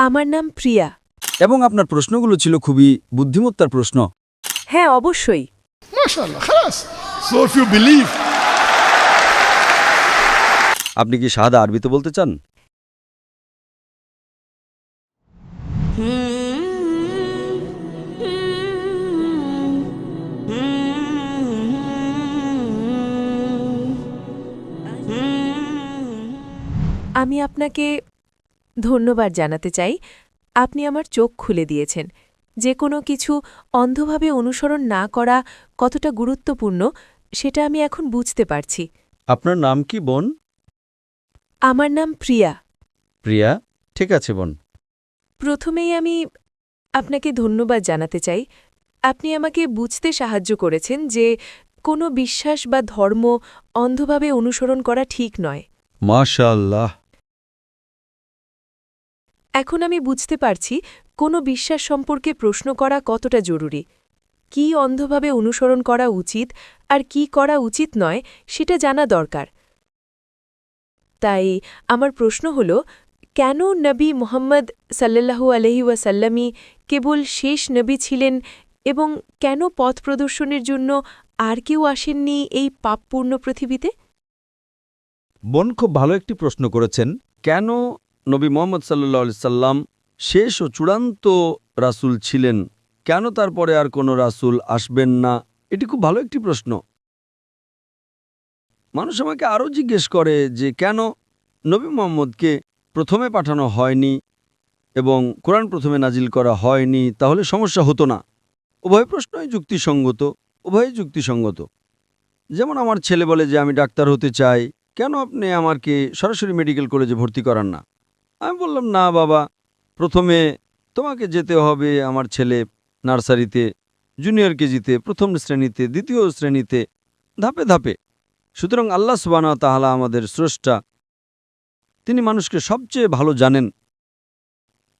আমার নাম প্রিয়া। এবং আপনার প্রশ্নগুলো ছিল খুবই বুদ্ধিমত্তার প্রশ্ন। হ্যাঁ, অবশ্যই। MashaAllah, khalas. So if you believe, আপনি কি শাহাদা আরবিতে বলতে চান? আমি আপনাকে ধন্যবাদ জানাতে চাই। আপনি আমার চোখ খুলে দিয়েছেন। যে কোনো কিছু অন্ধভাবে অনুসরণ না করা কতটা গুরুত্বপূর্ণ সেটা আমি এখন বুঝতে পারছি। আপনার নাম কি বোন? আমার নাম প্রিয়া। প্রিয়া, ঠিক আছে বোন। প্রথমেই আমি আপনাকে ধন্যবাদ জানাতে চাই। আপনি আমাকে বুঝতে সাহায্য করেছেন যে কোনো বিশ্বাস বা ধর্ম অন্ধভাবে অনুসরণ করা ঠিক নয়। মাশাআল্লাহ। এখন আমি বুঝতে পারছি কোনো বিশ্বাস সম্পর্কে প্রশ্ন করা কতটা জরুরি। কি অন্ধভাবে অনুসরণ করা উচিত আর কি করা উচিত নয় সেটা জানা দরকার। তাই আমার প্রশ্ন হল, কেন নবী মুহাম্মদ সাল্লাল্লাহু আলাইহি ওয়াসাল্লামই কেবল শেষ নবী ছিলেন এবং কেন পথ প্রদর্শনের জন্য আর কেউ আসেননি এই পাপপূর্ণ পৃথিবীতে? বোন খুব ভালো একটি প্রশ্ন করেছেন। কেন নবী মোহাম্মদ সাল্লাল্লাহু আলাইহি সাল্লাম শেষ ও চূড়ান্ত রাসূল ছিলেন, কেন তারপরে আর কোনো রাসূল আসবেন না? এটি খুব ভালো একটি প্রশ্ন। মানুষ আমাকে আরও জিজ্ঞেস করে যে কেন নবী মুহাম্মদকে প্রথমে পাঠানো হয়নি এবং কোরআন প্রথমে নাজিল করা হয়নি, তাহলে সমস্যা হতো না। উভয় প্রশ্নই যুক্তিসঙ্গত, উভয়ই যুক্তিসঙ্গত। যেমন আমার ছেলে বলে যে আমি ডাক্তার হতে চাই, কেন আপনি আমাকে সরাসরি মেডিকেল কলেজে ভর্তি করান না? আমি বললাম, না বাবা, প্রথমে তোমাকে যেতে হবে আমার ছেলে নার্সারিতে, জুনিয়র কেজিতে, প্রথম শ্রেণীতে, দ্বিতীয় শ্রেণীতে, ধাপে ধাপে। সুতরাং আল্লাহ সুবহানাহু ওয়া তাআলা আমাদের স্রষ্টা, তিনি মানুষকে সবচেয়ে ভালো জানেন।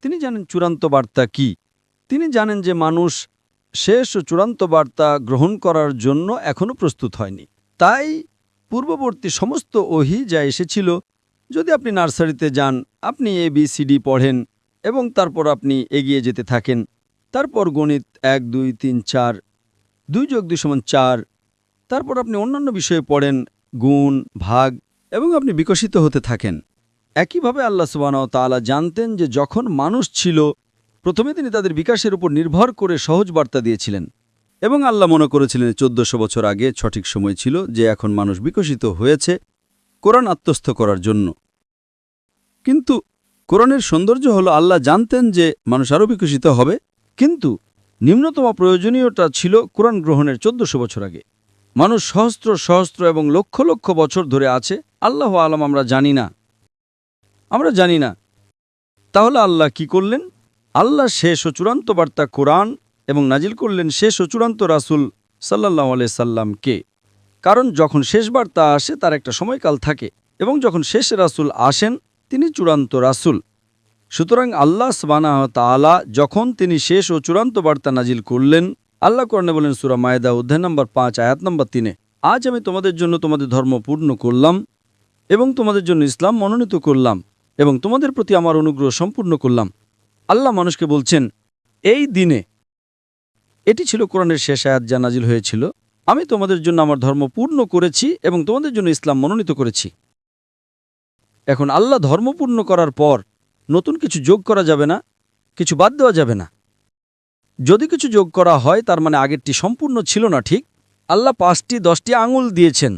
তিনি জানেন চূড়ান্ত বার্তা কি। তিনি জানেন যে মানুষ শেষ ও চূড়ান্ত বার্তা গ্রহণ করার জন্য এখনও প্রস্তুত হয়নি। তাই পূর্ববর্তী সমস্ত ওহী যা এসেছিল, যদি আপনি নার্সারিতে যান, আপনি ABCD পড়েন এবং তারপর আপনি এগিয়ে যেতে থাকেন, তারপর গণিত 1 2 3 4, 2 + 2 = 4, তারপর আপনি অন্যান্য বিষয়ে পড়েন, গুণ, ভাগ, এবং আপনি বিকশিত হতে থাকেন। একইভাবে আল্লাহ সুবহানাহু ওয়া তাআলা জানতেন যে যখন মানুষ ছিল, প্রথমে তিনি তাদের বিকাশের উপর নির্ভর করে সহজ বার্তা দিয়েছিলেন এবং আল্লাহ মনে করেছিলেন 1400 বছর আগে সঠিক সময় ছিল যে এখন মানুষ বিকশিত হয়েছে কোরআন আত্মস্থ করার জন্য। কিন্তু কোরআনের সৌন্দর্য হলো আল্লাহ জানতেন যে মানুষ আরও বিকশিত হবে, কিন্তু নিম্নতম প্রয়োজনীয়তা ছিল কোরআন গ্রহণের 1400 বছর আগে। মানুষ সহস্র সহস্র এবং লক্ষ লক্ষ বছর ধরে আছে, আল্লাহু আলাম, আমরা জানি না। তাহলে আল্লাহ কি করলেন? আল্লাহ শেষ ও চূড়ান্ত বার্তা কোরআন এবং নাজিল করলেন শেষ ও চূড়ান্ত রাসূল সাল্লাল্লাহু আলাইহি সাল্লামকে। কারণ যখন শেষ বার্তা আসে তার একটা সময়কাল থাকে, এবং যখন শেষ রাসূল আসেন তিনি চূড়ান্ত রাসূল। সুতরাং আল্লাহ সুবহানাহু ওয়া তাআলা যখন তিনি শেষ ও চূড়ান্ত বার্তা নাজিল করলেন, আল্লাহ কোরআনে বলেন সূরা মায়েদা অধ্যায় নম্বর 5 আয়াত নম্বর 3, আজ আমি তোমাদের জন্য তোমাদের ধর্ম পূর্ণ করলাম এবং তোমাদের জন্য ইসলাম মনোনীত করলাম এবং তোমাদের প্রতি আমার অনুগ্রহ সম্পূর্ণ করলাম। আল্লাহ মানুষকে বলছেন এই দিনে, এটি ছিল কোরআনের শেষ আয়াত যা নাজিল হয়েছিল, আমি তোমাদের জন্য আমার ধর্ম পূর্ণ করেছি এবং তোমাদের জন্য ইসলাম মনোনীত করেছি। এখন আল্লাহ ধর্ম পূর্ণ করার পর নতুন কিছু যোগ করা যাবে না, কিছু বাদ দেওয়া যাবে না। যদি কিছু যোগ করা হয় তার মানে আগেরটি সম্পূর্ণ ছিল না। ঠিক আল্লাহ 5টি 10টি আঙুল দিয়েছেন,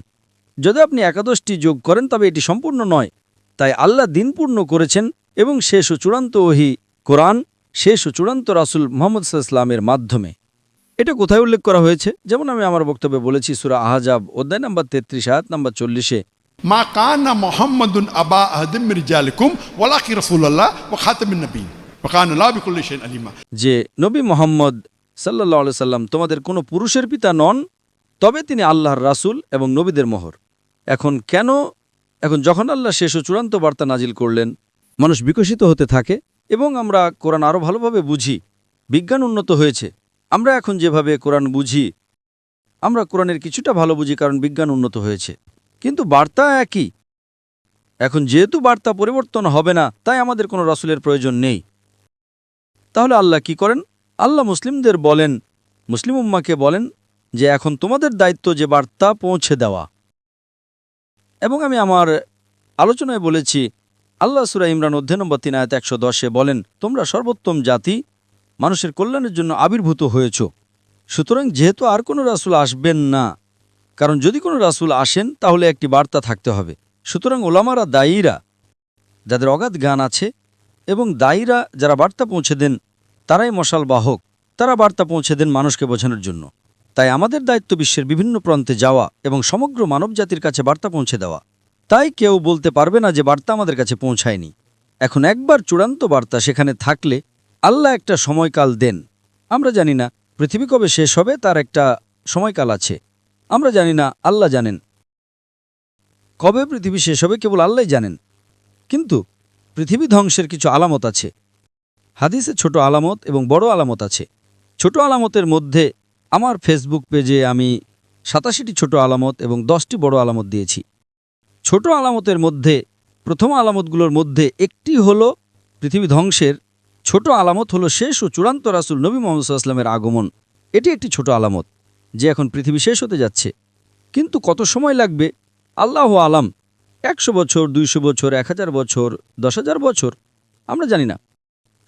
যদি আপনি একাদশটি যোগ করেন তবে এটি সম্পূর্ণ নয়। তাই আল্লাহ দিন পূর্ণ করেছেন এবং শেষ ও চূড়ান্ত ওহী কোরআন, শেষ ও চূড়ান্ত রাসূল মুহাম্মদ সাল্লাল্লাহু আলাইহি ওয়াসাল্লামের মাধ্যমে। এটা কোথায় উল্লেখ করা হয়েছে? যেমন আমি আমার বক্তব্যে বলেছি, সূরা আহজাব অধ্যায় নম্বর 33 আয়াত নম্বর 40-এ, মা কানা মুহাম্মাদুন আবা আহাদিম মিন রিজালিকুম ওয়ালাকিন রাসূলুল্লাহ ওয়া খাতামুন নবিয়্যিন ওয়া কানা আল্লাহু বিকুল্লি শাইইন আলিমা। যে নবী মুহাম্মদ সাল্লাল্লাহু আলাইহি সাল্লাম তোমাদের কোনো পুরুষের পিতা নন, তবে তিনি আল্লাহর রাসূল এবং নবীদের মোহর। এখন যখন আল্লাহ শেষ ও চূড়ান্ত বার্তা নাজিল করলেন, মানুষ বিকশিত হতে থাকে এবং আমরা কোরআন আরও ভালোভাবে বুঝি। বিজ্ঞান উন্নত হয়েছে, আমরা এখন যেভাবে কোরআন বুঝি, আমরা কোরআনের কিছুটা ভালো বুঝি কারণ বিজ্ঞান উন্নত হয়েছে, কিন্তু বার্তা একই। এখন যেহেতু বার্তা পরিবর্তন হবে না, তাই আমাদের কোনো রাসূলের প্রয়োজন নেই। তাহলে আল্লাহ কি করেন? আল্লাহ মুসলিমদের বলেন, মুসলিম উম্মাকে বলেন যে এখন তোমাদের দায়িত্ব যে বার্তা পৌঁছে দেওয়া। এবং আমি আমার আলোচনায় বলেছি, আল্লাহ সূরা ইমরান অধ্যায় নম্বর 3 আয়াত 110-এ বলেন, তোমরা সর্বোত্তম জাতি, মানুষের কল্যাণের জন্য আবির্ভূত হয়েছ। সুতরাং যেহেতু আর কোনো রাসূল আসবেন না, কারণ যদি কোনো রাসূল আসেন তাহলে একটি বার্তা থাকতে হবে। সুতরাং ওলামারা, দায়ীরা, যাদের অগাধ জ্ঞান আছে, এবং দায়ীরা যারা বার্তা পৌঁছে দেন, তারাই মশাল বাহক। তারা বার্তা পৌঁছে দেন মানুষকে বোঝানোর জন্য। তাই আমাদের দায়িত্ব বিশ্বের বিভিন্ন প্রান্তে যাওয়া এবং সমগ্র মানবজাতির কাছে বার্তা পৌঁছে দেওয়া। তাই কেউ বলতে পারবে না যে বার্তা আমাদের কাছে পৌঁছায়নি। এখন একবার চূড়ান্ত বার্তা সেখানে থাকলে আল্লাহ একটা সময়কাল দেন। আমরা জানি না পৃথিবী কবে শেষ হবে, তার একটা সময়কাল আছে। আমরা জানি না, আল্লাহ জানেন। কবে পৃথিবী শেষ হবে কেবল আল্লাহই জানেন। কিন্তু পৃথিবী ধ্বংসের কিছু আলামত আছে। হাদিসে ছোট আলামত এবং বড় আলামত আছে। ছোট আলামতের মধ্যে আমার ফেসবুক পেজে আমি 87টি ছোট আলামত এবং 10টি বড় আলামত দিয়েছি। ছোট আলামতের মধ্যে প্রথম আলামতগুলোর মধ্যে একটি হলো পৃথিবী ধ্বংসের। ছোট আলামত হলো শেষ ও চূড়ান্ত রাসূল নবী মুহাম্মদ সাল্লাল্লাহু আলাইহি ওয়াসাল্লামের আগমন। এটি একটি ছোট আলামত যে এখন পৃথিবী শেষ হতে যাচ্ছে। কিন্তু কত সময় লাগবে আল্লাহু আলাম। 100 বছর, 200 বছর, 1000 বছর, 10,000 বছর, আমরা জানি না।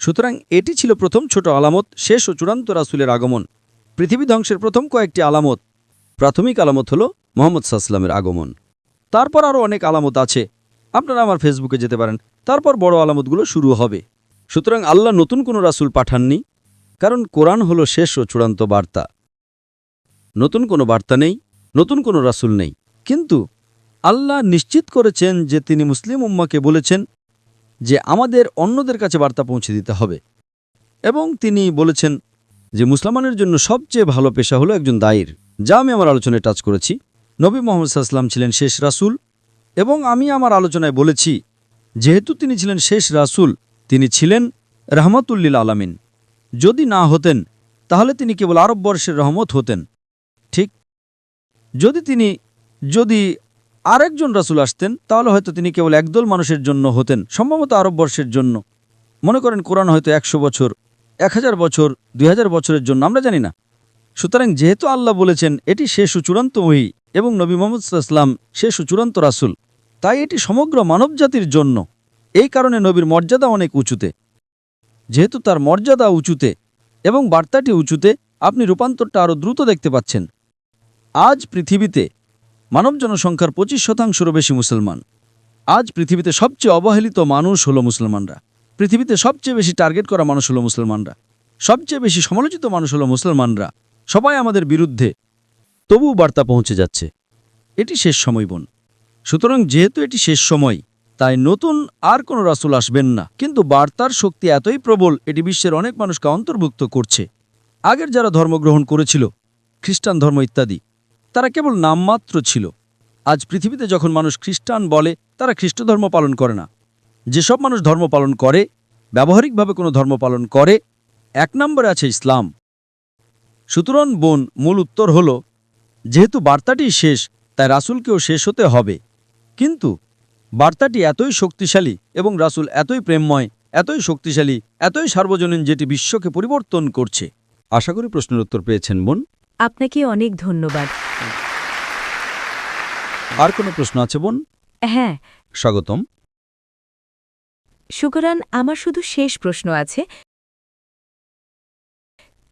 সুতরাং এটি ছিল প্রথম ছোট আলামত, শেষ ও চূড়ান্ত রাসূলের আগমন। পৃথিবী ধ্বংসের প্রথম কয়েকটি আলামত, প্রাথমিক আলামত হলো মুহাম্মদ সাল্লাল্লাহু আলাইহি ওয়াসাল্লামের আগমন। তারপর আরও অনেক আলামত আছে, আপনারা আমার ফেসবুকে যেতে পারেন। তারপর বড় আলামতগুলো শুরু হবে। সুতরাং আল্লাহ নতুন কোনো রাসূল পাঠাননি, কারণ কোরআন হলো শেষ ও চূড়ান্ত বার্তা। নতুন কোনো বার্তা নেই, নতুন কোনো রাসূল নেই। কিন্তু আল্লাহ নিশ্চিত করেছেন যে তিনি মুসলিম উম্মাকে বলেছেন যে আমাদের অন্যদের কাছে বার্তা পৌঁছে দিতে হবে। এবং তিনি বলেছেন যে মুসলমানের জন্য সবচেয়ে ভালো পেশা হলো একজন দায়ীর, যা আমি আমার আলোচনায় টাচ করেছি। নবী মুহাম্মদ সাল্লাল্লাহু আলাইহি ওয়াসাল্লাম ছিলেন শেষ রাসূল, এবং আমি আমার আলোচনায় বলেছি যেহেতু তিনি ছিলেন শেষ রাসূল, তিনি ছিলেন রাহমাতুল লিল আলামিন। যদি না হতেন তাহলে তিনি কেবল আরববর্ষের রহমত হতেন। ঠিক, যদি আরেকজন রাসূল আসতেন তাহলে হয়তো তিনি কেবল একদল মানুষের জন্য হতেন, সম্ভবত আরববর্ষের জন্য। মনে করেন কোরআন হয়তো 100 বছর, 1000 বছর, 2000 বছরের জন্য, আমরা জানি না। সুতরাং যেহেতু আল্লাহ বলেছেন এটি শেষ ও চূড়ান্ত ওহী এবং নবী মুহাম্মদ সাল্লাল্লাহু আলাইহি ওয়াসাল্লাম শেষ ও চূড়ান্ত রাসূল, তাই এটি সমগ্র মানবজাতির জন্য। এই কারণে নবীর মর্যাদা অনেক উঁচুতে। যেহেতু তার মর্যাদা উঁচুতে এবং বার্তাটি উঁচুতে, আপনি রূপান্তরটা আরও দ্রুত দেখতে পাচ্ছেন। আজ পৃথিবীতে মানব জনসংখ্যার 25%-রও বেশি মুসলমান। আজ পৃথিবীতে সবচেয়ে অবহেলিত মানুষ হলো মুসলমানরা। পৃথিবীতে সবচেয়ে বেশি টার্গেট করা মানুষ হলো মুসলমানরা। সবচেয়ে বেশি সমালোচিত মানুষ হলো মুসলমানরা। সবাই আমাদের বিরুদ্ধে, তবুও বার্তা পৌঁছে যাচ্ছে। এটি শেষ সময় বোন। সুতরাং যেহেতু এটি শেষ সময়, তাই নতুন আর কোনো রাসূল আসবেন না। কিন্তু বার্তার শক্তি এতই প্রবল, এটি বিশ্বের অনেক মানুষকে অন্তর্ভুক্ত করছে। আগের যারা ধর্মগ্রহণ করেছিল, খ্রিস্টান ধর্ম ইত্যাদি, তারা কেবল নামমাত্র ছিল। আজ পৃথিবীতে যখন মানুষ খ্রিস্টান বলে, তারা খ্রিস্ট ধর্ম পালন করে না। যেসব মানুষ ধর্ম পালন করে, ব্যবহারিকভাবে কোনো ধর্ম পালন করে, 1 নম্বরে আছে ইসলাম। সুতরাং বোন, মূল উত্তর হল যেহেতু বার্তাটি শেষ, তাই রাসূলকেও শেষ হতে হবে। কিন্তু বার্তাটি এতই শক্তিশালী এবং রাসূল এতই প্রেমময়, এতই শক্তিশালী, এতই সার্বজনীন, যেটি বিশ্বকে পরিবর্তন করছে। আশা করি প্রশ্নের উত্তর পেয়েছেন বোন। আপনাকে অনেক ধন্যবাদ। আর কোনো প্রশ্ন আছে বোন? হ্যাঁ, স্বাগতম। শুকরান। আমার শুধু শেষ প্রশ্ন আছে,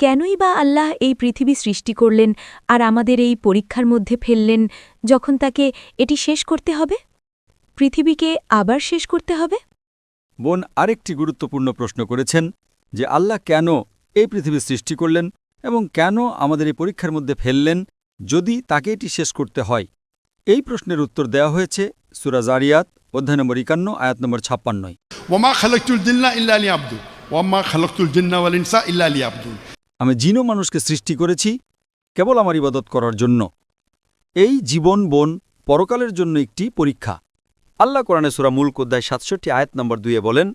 কেনই বা আল্লাহ এই পৃথিবী সৃষ্টি করলেন আর আমাদের এই পরীক্ষার মধ্যে ফেললেন, যখন তাকে এটি শেষ করতে হবে? পৃথিবীকে আবার শেষ করতে হবে? বোন আরেকটি গুরুত্বপূর্ণ প্রশ্ন করেছেন যে আল্লাহ কেন এই পৃথিবী সৃষ্টি করলেন এবং কেন আমাদের এই পরীক্ষার মধ্যে ফেললেন যদি তাকে এটি শেষ করতে হয়। এই প্রশ্নের উত্তর দেওয়া হয়েছে সূরা জারিয়াত অধ্যায় নম্বর 51 আয়াত নম্বর 56। ওয়ামা খালাকতুল জিন্না ইল্লা লিয়াবুদুন ওয়ামা খালাকতুল জিন্না ওয়াল ইনসা ইল্লা লিয়াবুদুন। আমি জিন ও মানুষকে সৃষ্টি করেছি কেবল আমার ইবাদত করার জন্য। এই জীবন বোন পরকালের জন্য একটি পরীক্ষা। আল্লাহ কোরআনে সূরা মুলক অধ্যায় 67 আয়াত নম্বর 2-এ বলেন,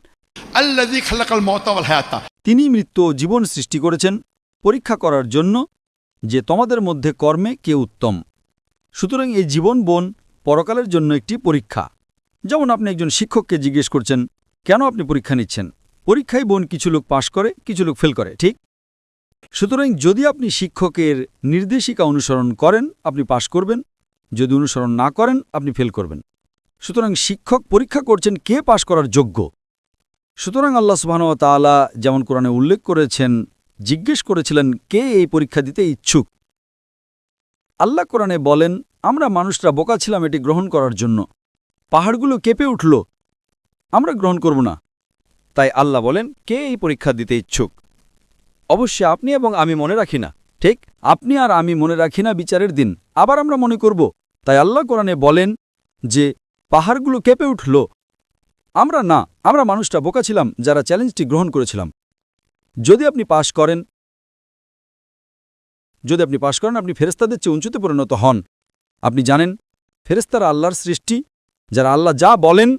আল্লাযী খালাকাল মাউতা ওয়াল হায়াতা। তিনি মৃত্যু ও জীবন সৃষ্টি করেছেন পরীক্ষা করার জন্য যে তোমাদের মধ্যে কর্মে কে উত্তম। সুতরাং এই জীবন বোন পরকালের জন্য একটি পরীক্ষা। যেমন আপনি একজন শিক্ষককে জিজ্ঞেস করছেন, কেন আপনি পরীক্ষা নিচ্ছেন? পরীক্ষায় বোন কিছু লোক পাশ করে, কিছু লোক ফেল করে, ঠিক? সুতরাং যদি আপনি শিক্ষকের নির্দেশিকা অনুসরণ করেন আপনি পাশ করবেন, যদি অনুসরণ না করেন আপনি ফেল করবেন। সুতরাং শিক্ষক পরীক্ষা করছেন কে পাশ করার যোগ্য। সুতরাং আল্লাহ সুবহানাহু ওয়া তাআলা যেমন কোরআনে উল্লেখ করেছেন, জিজ্ঞেস করেছিলেন কে এই পরীক্ষা দিতে ইচ্ছুক। আল্লাহ কোরআনে বলেন, আমরা মানুষরা বোকা ছিলাম এটি গ্রহণ করার জন্য। পাহাড়গুলো কেঁপে উঠল, আমরা গ্রহণ করব না। তাই আল্লাহ বলেন, কে এই পরীক্ষা দিতে ইচ্ছুক। অবশ্যই আপনি এবং আমি মনে রাখি না, ঠিক? আপনি আর আমি মনে রাখি না বিচারের দিন, আবার আমরা মনে করব। তাই আল্লাহ কোরআনে বলেন যে পাহাড়গুলো কেঁপে উঠল, আমরা না, আমরা মানুষটা বোকা ছিলাম যারা চ্যালেঞ্জটি গ্রহণ করেছিলাম। যদি আপনি পাশ করেন আপনি ফেরেশতাদের চেয়ে উঁচুতে পরিণত হন। আপনি জানেন ফেরেশতারা আল্লাহর সৃষ্টি, যারা আল্লাহ যা বলেন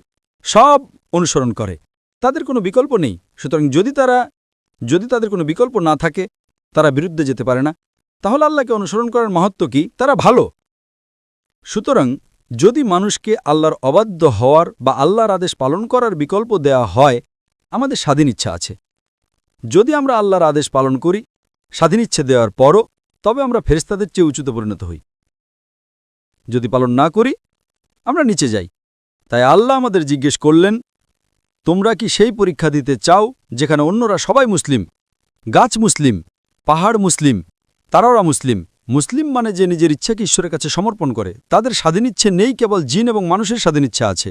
সব অনুসরণ করে, তাদের কোনো বিকল্প নেই। সুতরাং যদি তাদের কোনো বিকল্প না থাকে, তারা বিরুদ্ধে যেতে পারে না, তাহলে আল্লাহকে অনুসরণ করার মাহাত্ম্য কি? তারা ভালো। সুতরাং যদি মানুষকে আল্লাহর অবাধ্য হওয়ার বা আল্লাহর আদেশ পালন করার বিকল্প দেয়া হয়, আমাদের স্বাধীন ইচ্ছা আছে। যদি আমরা আল্লাহর আদেশ পালন করি স্বাধীন ইচ্ছে দেওয়ার পরও, তবে আমরা ফেরেশতাদের চেয়ে উঁচুতে পরিণত হই। যদি পালন না করি আমরা নিচে যাই। তাই আল্লাহ আমাদের জিজ্ঞেস করলেন, তোমরা কি সেই পরীক্ষা দিতে চাও যেখানে অন্যরা সবাই মুসলিম? গাছ মুসলিম, পাহাড় মুসলিম, তারাওরা মুসলিম। মুসলিম মানে যে নিজের ইচ্ছাকে ঈশ্বরের কাছে সমর্পণ করে। তাদের স্বাধীন ইচ্ছে নেই, কেবল জিন এবং মানুষের স্বাধীন ইচ্ছা আছে।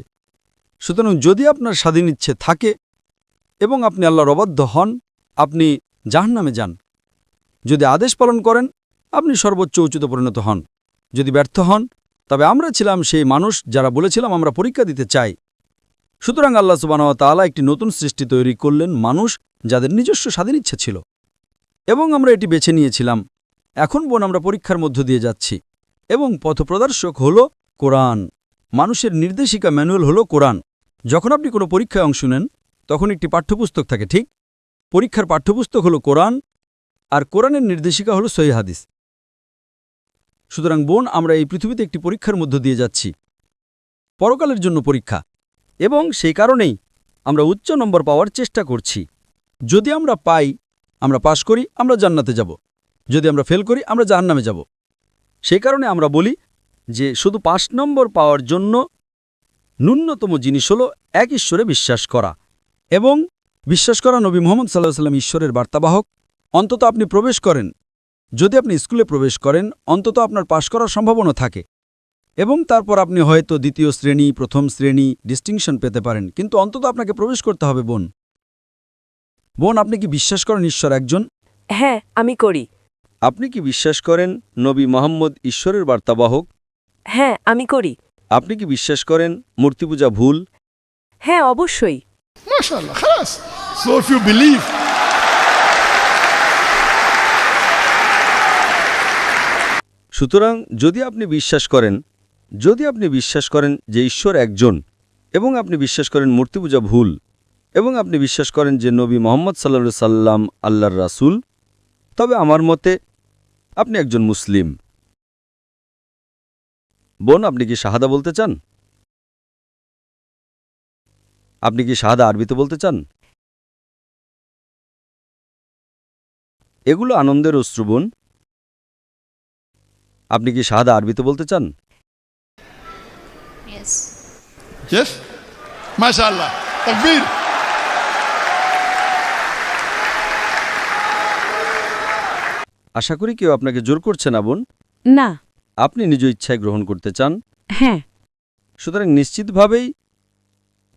সুতরাং যদি আপনার স্বাধীন ইচ্ছে থাকে এবং আপনি আল্লাহর অবাধ্য হন, আপনি জাহান্নামে যান। যদি আদেশ পালন করেন আপনি সর্বোচ্চ উচ্চতে পরিণত হন। যদি ব্যর্থ হন, তবে আমরা ছিলাম সেই মানুষ যারা বলেছিলাম আমরা পরীক্ষা দিতে চাই। সুতরাং আল্লাহ সুবহানাহু ওয়া তাআলা একটি নতুন সৃষ্টি তৈরি করলেন, মানুষ যাদের নিজস্ব স্বাধীন ইচ্ছা ছিল, এবং আমরা এটি বেছে নিয়েছিলাম। এখন বোন আমরা পরীক্ষার মধ্য দিয়ে যাচ্ছি, এবং পথপ্রদর্শক হল কোরআন। মানুষের নির্দেশিকা ম্যানুয়াল হল কোরআন। যখন আপনি কোনো পরীক্ষায় অংশ নেন তখন একটি পাঠ্যপুস্তক থাকে, ঠিক? পরীক্ষার পাঠ্যপুস্তক হল কোরআন, আর কোরআনের নির্দেশিকা হল সহিহ হাদিস। সুতরাং বোন আমরা এই পৃথিবীতে একটি পরীক্ষার মধ্য দিয়ে যাচ্ছি, পরকালের জন্য পরীক্ষা, এবং সেই কারণেই আমরা উচ্চ নম্বর পাওয়ার চেষ্টা করছি। যদি আমরা পাই, আমরা পাশ করি, আমরা জান্নাতে যাব। যদি আমরা ফেল করি আমরা জাহান্নামে যাব। সেই কারণে আমরা বলি যে শুধু ৫ নম্বর পাওয়ার জন্য ন্যূনতম জিনিস হল এক ঈশ্বরে বিশ্বাস করা, এবং বিশ্বাস করা নবী মুহাম্মদ সাল্লাল্লাহু আলাইহি ওয়াসাল্লাম ঈশ্বরের বার্তাবাহক। অন্তত আপনি প্রবেশ করেন, যদি আপনি স্কুলে প্রবেশ করেন অন্তত আপনার পাশ করার সম্ভাবনা থাকে, এবং তারপর আপনি হয়তো দ্বিতীয় শ্রেণী, প্রথম শ্রেণী ডিস্টিংশন পেতে পারেন, কিন্তু অন্তত আপনাকে প্রবেশ করতে হবে। বোন আপনি কি বিশ্বাস করেন ঈশ্বর একজন? হ্যাঁ, আমি করি। আপনি কি বিশ্বাস করেন নবী মুহাম্মদ ঈশ্বরের বার্তাবাহক? হ্যাঁ, আমি করি। আপনি কি বিশ্বাস করেন মূর্তি পূজা ভুল? হ্যাঁ, অবশ্যই। MashaAllah, khalas. So if you believe, সুতরাং যদি আপনি বিশ্বাস করেন যে ঈশ্বর একজন, এবং আপনি বিশ্বাস করেন মূর্তি পূজা ভুল, এবং আপনি বিশ্বাস করেন যে নবী মুহাম্মদ সাল্লাল্লাহু আলাইহি সাল্লাম আল্লাহর রাসূল, তবে আমার মতে আপনি একজন মুসলিম। বোন আপনি কি শাহাদা বলতে চান? আপনি কি শাহাদা আরবিতে বলতে চান? এগুলো আনন্দের অশ্রু বোন। আপনি কি শাহাদা আরবিতে বলতে চান? Yes. yes? MashaAllah. Takbir. আশা করি কেউ আপনাকে জোর করছে না বোন। না। আপনি নিজ ইচ্ছায় গ্রহণ করতে চান। হ্যাঁ। সুতরাং নিশ্চিতভাবেই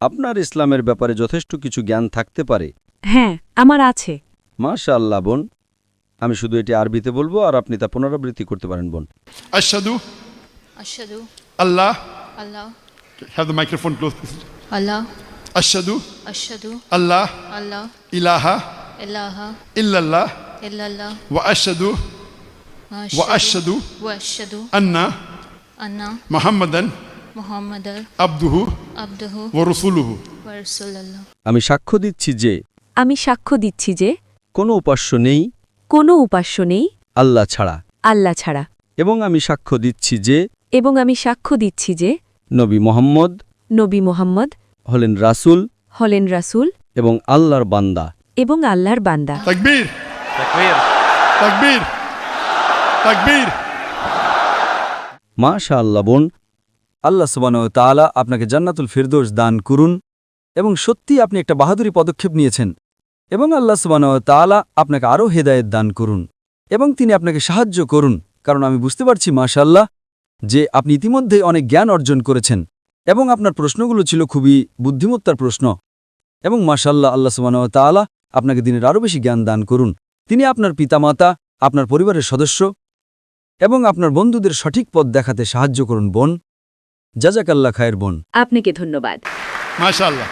আপনার ইসলামের ব্যাপারে যথেষ্ট কিছু জ্ঞান থাকতে পারে। হ্যাঁ, আমার আছে। মাশাআল্লাহ বোন, আমি শুধু এটি আরবিতে বলবো আর আপনি তা পুনরাবৃত্তি করতে পারেন বোন। Ashhadu Ashhadu Allah. Allah Have the microphone close, please. Allah Ashhadu Ashhadu Allah Allah ilaha ilaha illallah illallah wa ashhadu wa ashhadu anna anna Muhammadan Muhammadar abduhu abduhu wa rasuluhu. wa rasulullah. আমি সাক্ষ্য দিচ্ছি যে কোনো উপাস্য নেই আল্লাহ ছাড়া, এবং আমি সাক্ষ্য দিচ্ছি যে নবী মুহাম্মদ হলেন রাসূল এবং আল্লাহর বান্দা। এবং আল্লাহর বান্দা। तकबीर तकबीर तकबीर মাশাআল্লাহ বোন, আল্লাহ সুবহানাহু ওয়া তাআলা আপনাকে জান্নাতুল ফিরদৌস দান করুন এবং সত্যি আপনি একটা বাহাদুরি পদক্ষেপ নিয়েছেন এবং আল্লাহ সুবহানাহু ওয়া তাআলা আপনাকে আরও হেদায়েত দান করুন এবং তিনি আপনাকে সাহায্য করুন, কারণ আমি বুঝতে পারছি মাশাআল্লাহ যে আপনি ইতিমধ্যেই অনেক জ্ঞান অর্জন করেছেন এবং আপনার প্রশ্নগুলো ছিল খুবই বুদ্ধিমত্তার প্রশ্ন এবং মাশাআল্লাহ আল্লাহ সুবহানাহু ওয়া তাআলা আপনাকে দিনের আরও বেশি জ্ঞান দান করুন। তিনি আপনার পিতামাতা, আপনার পরিবারের সদস্য এবং আপনার বন্ধুদের সঠিক পথ দেখাতে সাহায্য করুন বোন। জাযাকাল্লাহ খায়ের বোন। আপনাকে ধন্যবাদ। माशाल्लाह